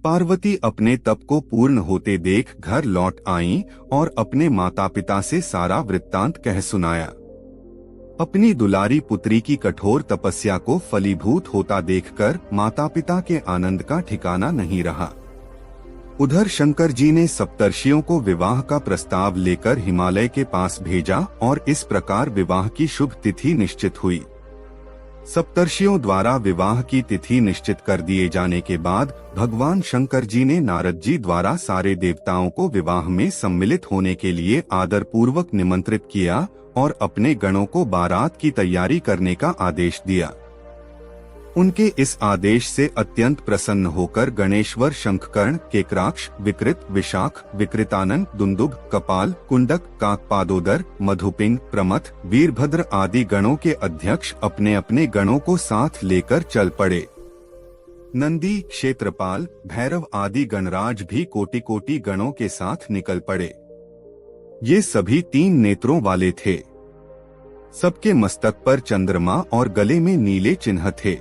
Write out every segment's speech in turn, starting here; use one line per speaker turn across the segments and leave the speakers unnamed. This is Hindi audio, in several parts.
पार्वती अपने तप को पूर्ण होते देख घर लौट आईं और अपने माता पिता से सारा वृत्तांत कह सुनाया। अपनी दुलारी पुत्री की कठोर तपस्या को फलीभूत होता देखकर माता पिता के आनंद का ठिकाना नहीं रहा। उधर शंकर जी ने सप्तर्षियों को विवाह का प्रस्ताव लेकर हिमालय के पास भेजा और इस प्रकार विवाह की शुभ तिथि निश्चित हुई। सप्तर्षियों द्वारा विवाह की तिथि निश्चित कर दिए जाने के बाद भगवान शंकर जी ने नारद जी द्वारा सारे देवताओं को विवाह में सम्मिलित होने के लिए आदर पूर्वक निमंत्रित किया और अपने गणों को बारात की तैयारी करने का आदेश दिया। उनके इस आदेश से अत्यंत प्रसन्न होकर गणेश्वर शंखकर्ण, केकराक्ष, विकृत, विशाख, विकृतानन, दुंदुभ, कपाल, कुंडक, काकपादोदर, मधुपिंग, प्रमथ, वीरभद्र आदि गणों के अध्यक्ष अपने अपने गणों को साथ लेकर चल पड़े। नंदी, क्षेत्रपाल, भैरव आदि गणराज भी कोटि कोटि गणों के साथ निकल पड़े। ये सभी 3 नेत्रों वाले थे। सबके मस्तक पर चंद्रमा और गले में नीले चिन्ह थे।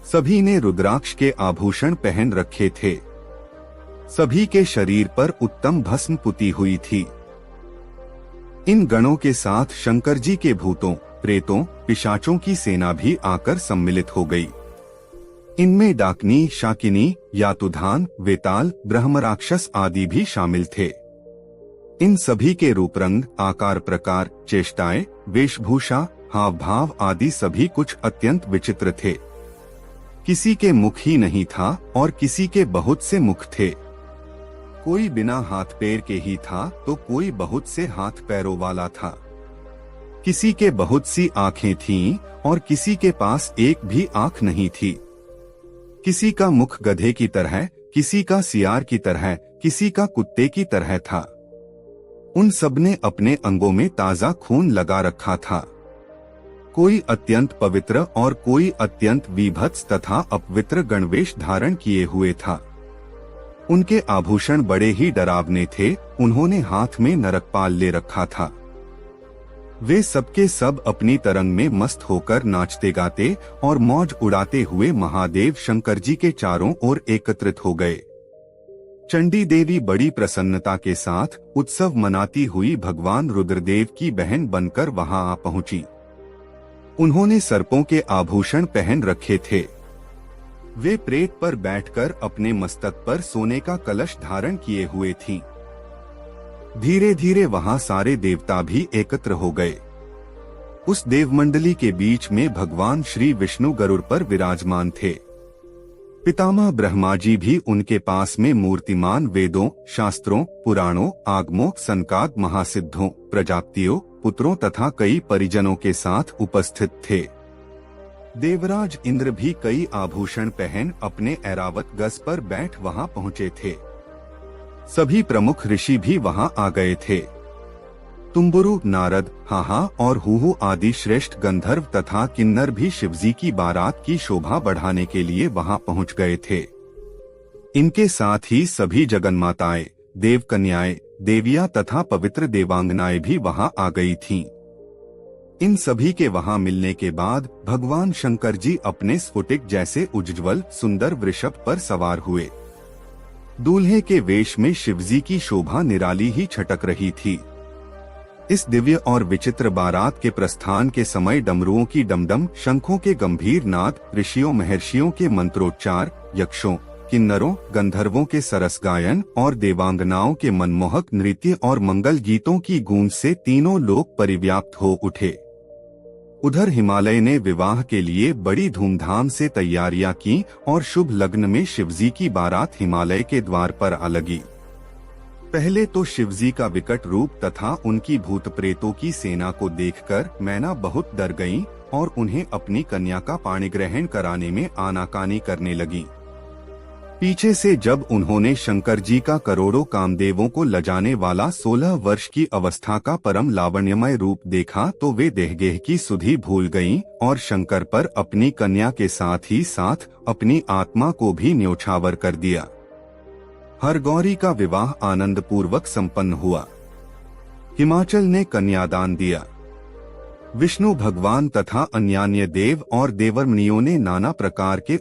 सभी ने रुद्राक्ष के आभूषण पहन रखे थे। सभी के शरीर पर उत्तम भस्म पुती हुई थी। इन गणों के साथ शंकर जी के भूतों, प्रेतों, पिशाचों की सेना भी आकर सम्मिलित हो गई। इनमें डाकनी, शाकिनी, यातुधान, वेताल, ब्रह्मराक्षस आदि भी शामिल थे। इन सभी के रूप रंग, आकार प्रकार, चेष्टाएं, वेशभूषा, हाव भाव आदि सभी कुछ अत्यंत विचित्र थे। किसी के मुख ही नहीं था और किसी के बहुत से मुख थे। कोई बिना हाथ पैर के ही था तो कोई बहुत से हाथ पैरों वाला था। किसी के बहुत सी आंखें थीं और किसी के पास एक भी आंख नहीं थी। किसी का मुख गधे की तरह, किसी का सियार की तरह, किसी का कुत्ते की तरह था। उन सबने अपने अंगों में ताजा खून लगा रखा था। कोई अत्यंत पवित्र और कोई अत्यंत विभत्स तथा अपवित्र गणवेश धारण किए हुए था। उनके आभूषण बड़े ही डरावने थे। उन्होंने हाथ में नरकपाल ले रखा था। वे सबके सब अपनी तरंग में मस्त होकर नाचते गाते और मौज उड़ाते हुए महादेव शंकर जी के चारों ओर एकत्रित हो गए। चंडी देवी बड़ी प्रसन्नता के साथ उत्सव मनाती हुई भगवान रुद्रदेव की बहन बनकर वहां आ पहुंची। उन्होंने सर्पों के आभूषण पहन रखे थे। वे प्रेत पर बैठकर अपने मस्तक पर सोने का कलश धारण किए हुए थीं। धीरे धीरे वहां सारे देवता भी एकत्र हो गए। उस देवमंडली के बीच में भगवान श्री विष्णु गरुड़ पर विराजमान थे। पितामह ब्रह्मा जी भी उनके पास में मूर्तिमान वेदों, शास्त्रों, पुराणों, आगमों, सनकाद महासिद्धों, प्रजापतियों, पुत्रों तथा कई परिजनों के साथ उपस्थित थे। देवराज इंद्र भी कई आभूषण पहन अपने ऐरावत गज पर बैठ वहां पहुंचे थे। सभी प्रमुख ऋषि भी वहां आ गए थे। तुम्बुरु, नारद, हाहा और हुहु आदि श्रेष्ठ गंधर्व तथा किन्नर भी शिवजी की बारात की शोभा बढ़ाने के लिए वहां पहुंच गए थे। इनके साथ ही सभी जगन्माताएं, देवकन्याएं, देवियां तथा पवित्र देवांगनाएं भी वहां आ गई थीं। इन सभी के वहां मिलने के बाद भगवान शंकर जी अपने स्फुटिक जैसे उज्ज्वल सुंदर वृषभ पर सवार हुए। दूल्हे के वेश में शिवजी की शोभा निराली ही छटक रही थी। इस दिव्य और विचित्र बारात के प्रस्थान के समय डमरुओं की डमडम, शंखों के गंभीर नाद, ऋषियों महर्षियों के मंत्रोच्चार, यक्षों, किन्नरों, गंधर्वों के सरस गायन और देवांगनाओं के मनमोहक नृत्य और मंगल गीतों की गूंज से तीनों लोक परिव्याप्त हो उठे। उधर हिमालय ने विवाह के लिए बड़ी धूमधाम से तैयारियां की और शुभ लग्न में शिवजी की बारात हिमालय के द्वार पर आ लगी। पहले तो शिवजी का विकट रूप तथा उनकी भूत प्रेतों की सेना को देखकर मैना बहुत डर गईं और उन्हें अपनी कन्या का पाणिग्रहण कराने में आनाकानी करने लगी। पीछे से जब उन्होंने शंकर जी का करोड़ों कामदेवों को लजाने वाला 16 वर्ष की अवस्था का परम लावण्यमय रूप देखा तो वे देहगेह की सुधि भूल गईं और शंकर पर अपनी कन्या के साथ ही साथ अपनी आत्मा को भी न्योछावर कर दिया। हरगौरी का विवाह आनंद पूर्वक संपन्न हुआ। हिमाचल ने कन्यादान दिया। विष्णु भगवान तथा अन्यान्य देव और देवर्षियों ने नाना प्रकार के